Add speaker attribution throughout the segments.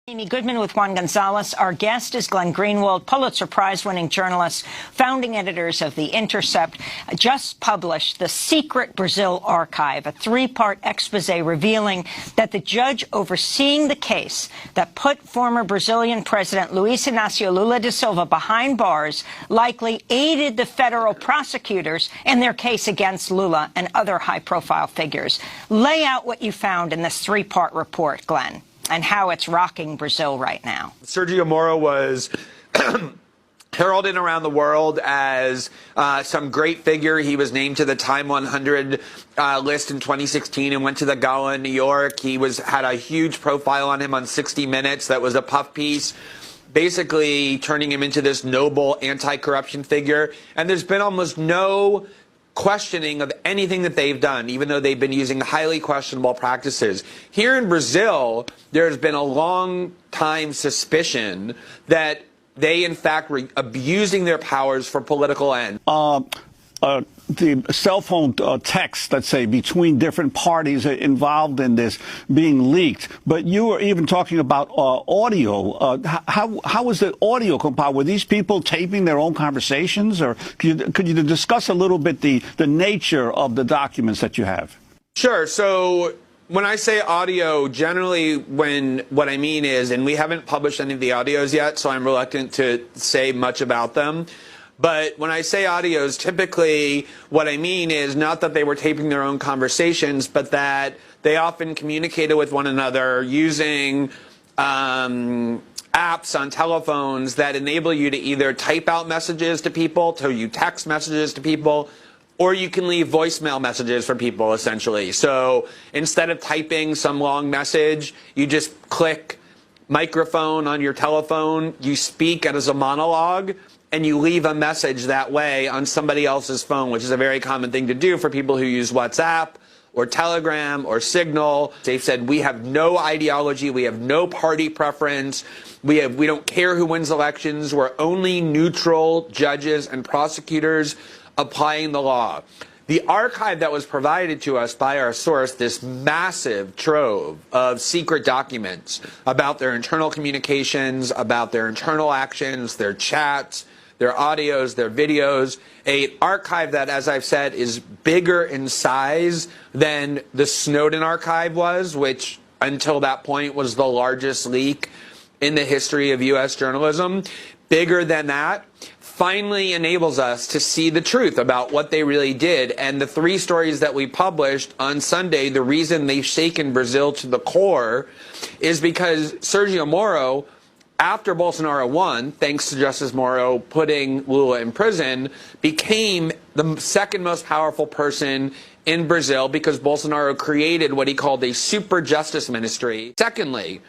Speaker 1: Amy Goodman with Juan Gonzalez. Our guest is Glenn Greenwald, Pulitzer Prize-winning journalist, founding editors of The Intercept, just published The Secret Brazil Archive, a three-part expose revealing that the judge overseeing the case that put former Brazilian President Luiz Inácio Lula da Silva behind bars likely aided the federal prosecutors in their case against Lula and other high-profile figures. Lay out what you found in this three-part report, Glenn, and how it's rocking Brazil right now.
Speaker 2: Sérgio Moro was heralded around the world as some great figure. He was named to the Time 100 list in 2016 and went to the Gala in New York. He had a huge profile on him on 60 Minutes that was a puff piece, basically turning him into this noble anti-corruption figure. And there's been almost no questioning of anything that they've done, even though they've been using highly questionable practices. Here in Brazil, there's been a long time suspicion that they, in fact, were abusing their powers for political ends.
Speaker 3: The cell phone texts, let's say, between different parties involved in this being leaked. But you were even talking about audio. How was the audio compiled? Were these people taping their own conversations? Or could you discuss a little bit the nature of the documents that you have?
Speaker 2: Sure. So when I say audio, generally what I mean is, and we haven't published any of the audios yet, so I'm reluctant to say much about them. But when I say audios, typically what I mean is not that they were taping their own conversations, but that they often communicated with one another using apps on telephones that enable you to either type out messages to people, to you text messages to people, or you can leave voicemail messages for people, essentially. So instead of typing some long message, you just click microphone on your telephone, you speak as a monologue, and you leave a message that way on somebody else's phone, which is a very common thing to do for people who use WhatsApp or Telegram or Signal. They've said, we have no ideology, we have no party preference, we don't care who wins elections, we're only neutral judges and prosecutors applying the law. The archive that was provided to us by our source, this massive trove of secret documents about their internal communications, about their internal actions, their chats, their audios, their videos, an archive that, as I've said, is bigger in size than the Snowden archive was, which until that point was the largest leak in the history of U.S. journalism. Bigger than that, finally enables us to see the truth about what they really did. And the three stories that we published on Sunday, the reason they've shaken Brazil to the core is because Sérgio Moro, after Bolsonaro won, thanks to Justice Moro putting Lula in prison, became the second most powerful person in Brazil because Bolsonaro created what he called a super justice ministry. Secondly,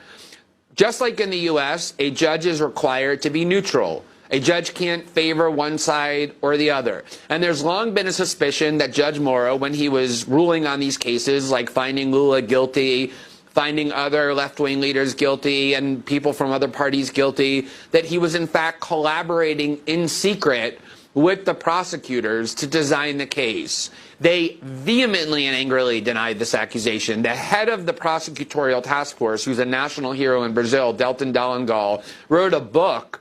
Speaker 2: just like in the U.S., a judge is required to be neutral. A judge can't favor one side or the other. And there's long been a suspicion that Judge Moro, when he was ruling on these cases, like finding Lula guilty, finding other left-wing leaders guilty and people from other parties guilty, that he was in fact collaborating in secret with the prosecutors to design the case. They vehemently and angrily denied this accusation. The head of the prosecutorial task force, who's a national hero in Brazil, Dallgonol, wrote a book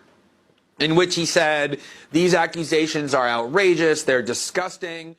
Speaker 2: in which he said, these accusations are outrageous, they're disgusting.